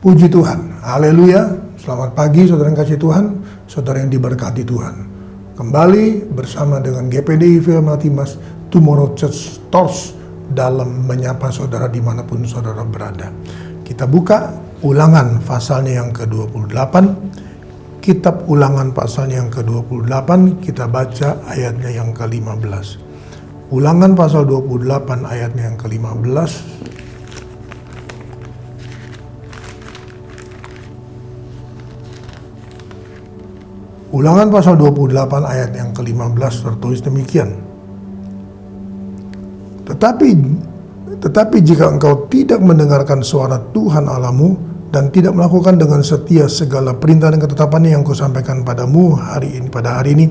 Puji Tuhan, haleluya. Selamat pagi saudara yang kasih Tuhan, saudara yang diberkati Tuhan. Kembali bersama dengan GPDI Filmatimas Tomorrow Church Stores dalam menyapa saudara dimanapun saudara berada. Kita buka Ulangan pasalnya yang ke-28. Kitab Ulangan pasalnya yang ke-28, kita baca ayatnya yang ke-15. Ulangan pasal 28 ayatnya yang ke-15. Ulangan pasal 28 ayat yang ke-15 tertulis demikian. Tetapi jika engkau tidak mendengarkan suara Tuhan Allahmu dan tidak melakukan dengan setia segala perintah dan ketetapannya yang kusampaikan padamu pada hari ini,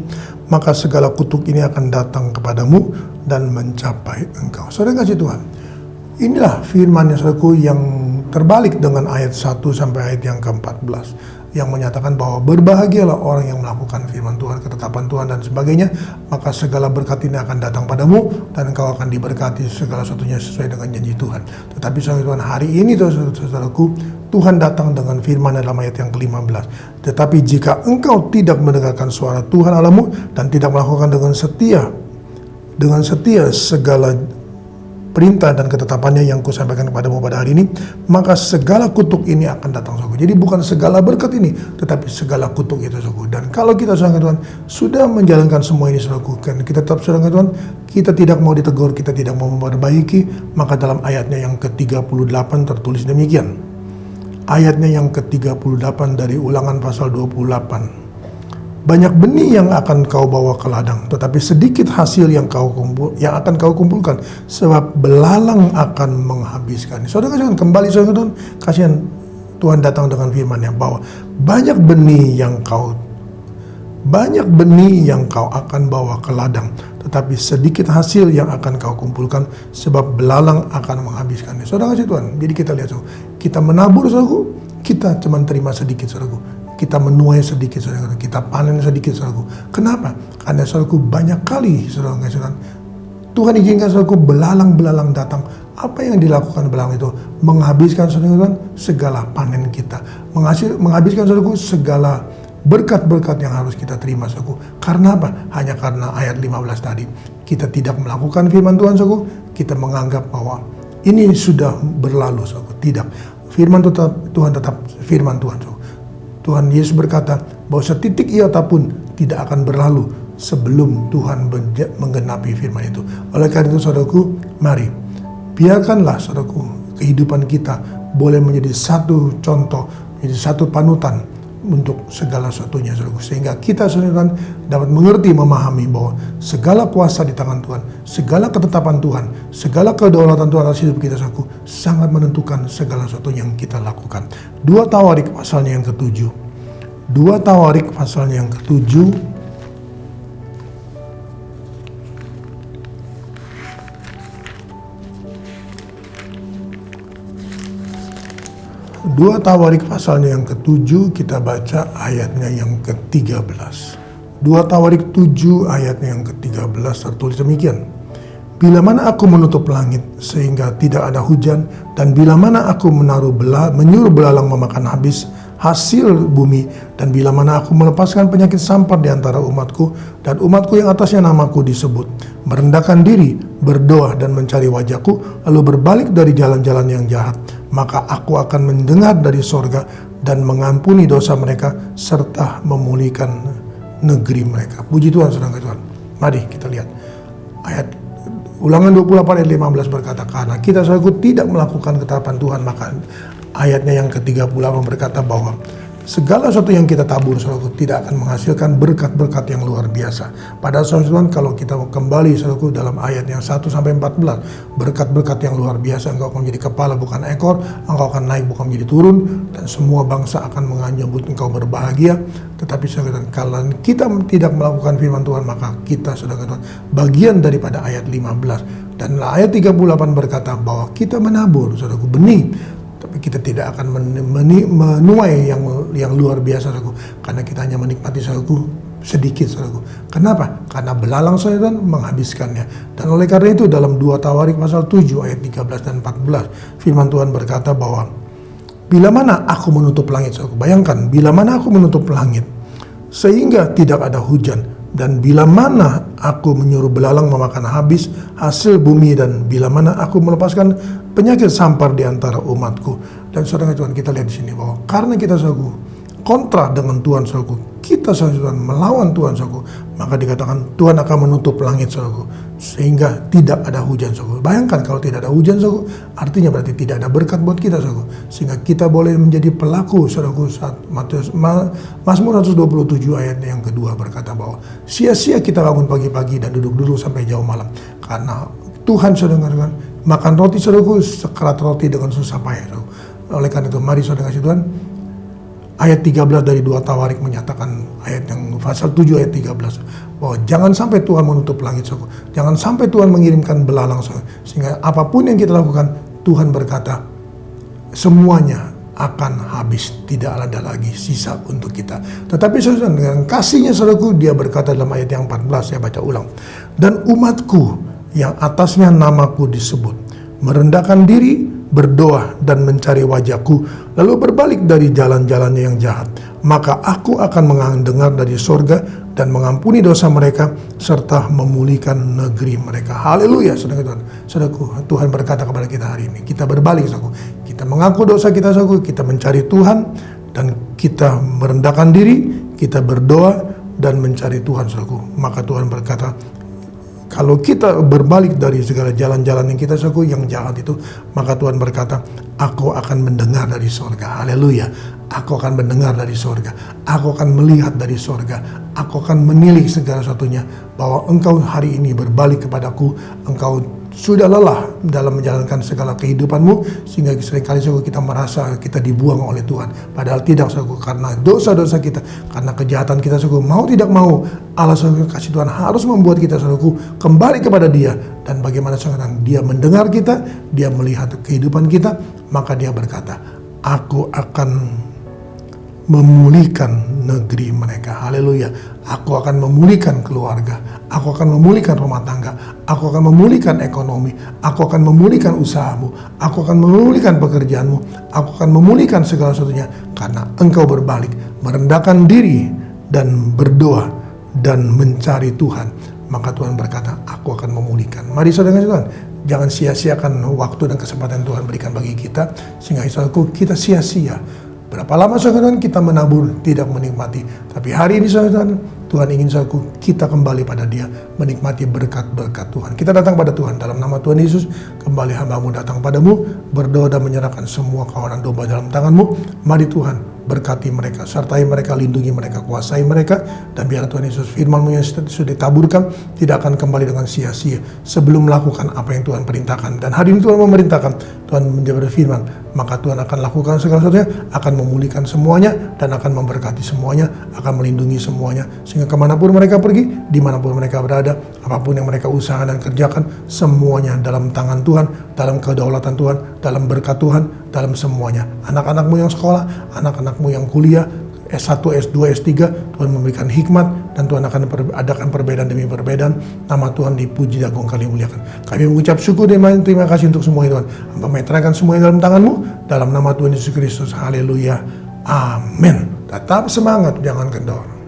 maka segala kutuk ini akan datang kepadamu dan mencapai engkau. Saudara kasih Tuhan, inilah firman-Nya saudaraku yang terbalik dengan ayat 1 sampai ayat yang ke-14. Yang menyatakan bahwa berbahagialah orang yang melakukan firman Tuhan, ketetapan Tuhan dan sebagainya, maka segala berkat ini akan datang padamu dan engkau akan diberkati segala sesuatunya sesuai dengan janji Tuhan. Tetapi saudara Tuhan, hari ini saudaraku, Tuhan datang dengan firman dalam ayat yang ke-15. Tetapi jika engkau tidak mendengarkan suara Tuhan Allahmu dan tidak melakukan dengan setia segala perintah dan ketetapannya yang kusampaikan kepadamu pada hari ini, maka segala kutuk ini akan datang, saudaraku. Jadi bukan segala berkat ini, tetapi segala kutuk itu, saudaraku. Dan kalau kita, saudara Tuhan, sudah menjalankan semua ini, saudaraku, kan kita tetap, saudara Tuhan, kita tidak mau ditegur, kita tidak mau memperbaiki, maka dalam ayatnya yang ke-38 tertulis demikian. Ayatnya yang ke-38 dari Ulangan pasal 28. Banyak benih yang akan kau bawa ke ladang, tetapi sedikit hasil yang akan kau kumpulkan, sebab belalang akan menghabiskan. Saudara kasihan, kembali saudara Tuhan, kasihan Tuhan datang dengan firman-Nya bahwa banyak benih yang kau akan bawa ke ladang, tetapi sedikit hasil yang akan kau kumpulkan, sebab belalang akan menghabiskannya. Saudara kasih Tuhan, jadi kita lihat, kita menabur, saudaraku, kita cuma terima sedikit, saudaraku. Kita menuai sedikit, saudara, kita panen sedikit, saudaraku. Kenapa? Karena, saudaraku, banyak kali, saudara, Tuhan izinkan, saudaraku, belalang-belalang datang. Apa yang dilakukan belalang itu? Menghabiskan, saudara, segala panen kita. Menghabiskan, saudaraku, segala berkat-berkat yang harus kita terima, saudaraku. Karena apa? Hanya karena ayat 15 tadi. Kita tidak melakukan firman Tuhan, saudaraku. Kita menganggap bahwa ini sudah berlalu, saudaraku. Tidak. Firman Tuhan tetap firman Tuhan, saudaraku. Tuhan Yesus berkata bahwa setitik iota pun tidak akan berlalu sebelum Tuhan menggenapi firman itu. Oleh karena itu, saudaraku, mari biarkanlah, saudaraku, kehidupan kita boleh menjadi satu contoh, menjadi satu panutan untuk segala sesuatunya, saudaraku, sehingga kita, saudara, dapat mengerti, memahami bahwa segala kuasa di tangan Tuhan, segala ketetapan Tuhan, segala kedaulatan Tuhan atas hidup kita, saudaraku, sangat menentukan segala sesuatu yang kita lakukan. 2 Tawarik pasalnya yang ke-7. 2 Tawarik pasalnya yang ke-7. Dua Tawarik pasalnya yang ke-7, kita baca ayatnya yang ke-13. 2 Tawarik 7 ayatnya yang ke-13 tertulis demikian. Bila mana aku menutup langit sehingga tidak ada hujan, dan bila mana aku menyuruh belalang memakan habis hasil bumi, dan bila mana aku melepaskan penyakit sampar di antara umatku, dan umatku yang atasnya namaku disebut, merendahkan diri, berdoa dan mencari wajahku, lalu berbalik dari jalan-jalan yang jahat, maka aku akan mendengar dari sorga dan mengampuni dosa mereka serta memulihkan negeri mereka. Puji Tuhan, saudara Tuhan. Mari kita lihat ayat Ulangan 28 ayat 15 berkata, karena kita, saudaraku, tidak melakukan ketetapan Tuhan, maka ayatnya yang ke-38 berkata bahwa segala sesuatu yang kita tabur, saudaraku, tidak akan menghasilkan berkat-berkat yang luar biasa. Padahal, saudara, kalau kita kembali, saudaraku, dalam ayat yang 1 sampai 14, berkat-berkat yang luar biasa, engkau akan menjadi kepala bukan ekor, engkau akan naik bukan menjadi turun, dan semua bangsa akan menyambut engkau berbahagia. Tetapi, saudara, kalau kita tidak melakukan firman Tuhan, maka kita, saudara, bagian daripada ayat 15. Dan ayat 38 berkata bahwa kita menabur, saudaraku, benih, tapi kita tidak akan menuai yang luar biasa, saudaraku, karena kita hanya menikmati, saudaraku, sedikit, saudaraku. Kenapa? Karena belalang, saudara, menghabiskannya. Dan oleh karena itu, dalam 2 Tawarik pasal 7 ayat 13 dan 14, firman Tuhan berkata bahwa segala sesuatu yang kita tabur, saudaraku, tidak akan menghasilkan berkat-berkat yang luar biasa. Padahal, saudara, kalau kita kembali, saudaraku, dalam ayat yang 1 sampai 14, berkat-berkat yang luar biasa, engkau akan menjadi kepala bukan ekor, engkau akan naik bukan menjadi turun, dan semua bangsa akan menyambut engkau berbahagia. Tetapi, saudara, kalau kita tidak melakukan firman Tuhan, maka kita, saudara, bagian daripada ayat 15. Dan ayat 38 berkata bahwa kita menabur, saudaraku, benih, tapi kita tidak akan menuai yang luar biasa, saudaraku. Kenapa? Karena belalang, saudara, menghabiskannya. Dan oleh karena itu, dalam 2 Tawarik pasal 7 ayat 13 dan 14, firman Tuhan berkata bahwa Bila mana aku menutup langit, saudaraku. Bayangkan, bila mana aku menutup langit, sehingga tidak ada hujan, dan bila mana aku menyuruh belalang memakan habis hasil bumi, dan bila mana aku melepaskan penyakit sampar di antara umatku. Dan saudara Tuhan, kita lihat di sini bahwa karena kita saudaraku kontra dengan Tuhan saudaraku, kita saudara melawan Tuhan saudaraku, maka dikatakan Tuhan akan menutup langit saudaraku, sehingga tidak ada hujan saudaraku. Bayangkan kalau tidak ada hujan saudaraku, artinya berarti tidak ada berkat buat kita saudaraku, sehingga kita boleh menjadi pelaku saudaraku. Saat Mazmur 127 ayat yang kedua berkata bahwa sia-sia kita bangun pagi-pagi dan duduk-duduk sampai jauh malam, karena Tuhan saudara makan roti saudaraku, sekerat roti dengan susah payah saudaraku. Oleh karena itu mari saudara kasih Tuhan, ayat 13 dari 2 Tawarik menyatakan, ayat yang pasal 7 ayat 13, bahwa jangan sampai Tuhan menutup langit saudara. Jangan sampai Tuhan mengirimkan belalang saudara, sehingga apapun yang kita lakukan, Tuhan berkata semuanya akan habis, tidak ada lagi sisa untuk kita. Tetapi saudara, dengan kasihnya saudaraku, dia berkata dalam ayat yang 14, saya baca ulang, dan umatku yang atasnya namaku disebut merendahkan diri, berdoa dan mencari wajahku, lalu berbalik dari jalan-jalannya yang jahat, maka aku akan mendengar dari sorga dan mengampuni dosa mereka serta memulihkan negeri mereka. Haleluya, saudara Tuhan. Saudaraku, Tuhan berkata kepada kita hari ini, kita berbalik saudaraku, kita mengaku dosa kita saudaraku, kita mencari Tuhan dan kita merendahkan diri, kita berdoa dan mencari Tuhan saudaraku. Maka Tuhan berkata, kalau kita berbalik dari segala jalan-jalan yang kita saudaraku yang jahat itu, maka Tuhan berkata, aku akan mendengar dari sorga. Haleluya. Aku akan mendengar dari sorga. Aku akan melihat dari sorga. Aku akan menilik segala satunya, bahwa engkau hari ini berbalik kepadaku. Engkau sudah lelah dalam menjalankan segala kehidupanmu, sehingga seringkali kita merasa kita dibuang oleh Tuhan. Padahal tidak saudaraku, karena dosa-dosa kita, karena kejahatan kita saudaraku, mau tidak mau Allah saudaraku, kasih Tuhan harus membuat kita saudaraku kembali kepada Dia. Dan bagaimana saudara, Dia mendengar kita, Dia melihat kehidupan kita, maka Dia berkata, aku akan memulihkan negeri mereka. Haleluya. Aku akan memulihkan keluarga. Aku akan memulihkan rumah tangga. Aku akan memulihkan ekonomi. Aku akan memulihkan usahamu. Aku akan memulihkan pekerjaanmu. Aku akan memulihkan segala sesuatunya. Karena engkau berbalik, merendahkan diri dan berdoa dan mencari Tuhan. Maka Tuhan berkata, aku akan memulihkan. Mari saudara Tuhan, jangan sia-siakan waktu dan kesempatan Tuhan berikan bagi kita, sehingga saudaraku kita sia-sia. Berapa lama saudara kita menabur tidak menikmati, tapi hari ini saudara Tuhan ingin saudaraku kita kembali pada Dia, menikmati berkat-berkat Tuhan. Kita datang pada Tuhan dalam nama Tuhan Yesus. Kembali hamba-Mu datang padamu, berdoa dan menyerahkan semua kawanan domba dalam tangan-Mu. Mari Tuhan berkati mereka, sertai mereka, lindungi mereka, kuasai mereka, dan biar Tuhan Yesus firman-Mu yang sudah ditaburkan tidak akan kembali dengan sia-sia sebelum melakukan apa yang Tuhan perintahkan. Dan hari ini Tuhan memerintahkan, Tuhan berfirman, maka Tuhan akan lakukan segala sesuatunya, akan memulihkan semuanya, dan akan memberkati semuanya, akan melindungi semuanya, sehingga kemanapun mereka pergi, dimanapun mereka berada, apapun yang mereka usahakan dan kerjakan, semuanya dalam tangan Tuhan, dalam kedaulatan Tuhan, dalam berkat Tuhan, dalam semuanya. Anak-anakmu yang sekolah, anak-anakmu yang kuliah, S1, S2, S3, Tuhan memberikan hikmat, dan Tuhan akan adakan perbedaan demi perbedaan. Nama Tuhan dipuji, diagung, kali muliakan. Kami mengucap syukur dan terima kasih untuk semuanya Tuhan. Hamba menyerahkan semuanya dalam tangan-Mu, dalam nama Tuhan Yesus Kristus. Haleluya. Amin. Tetap semangat, jangan kendor.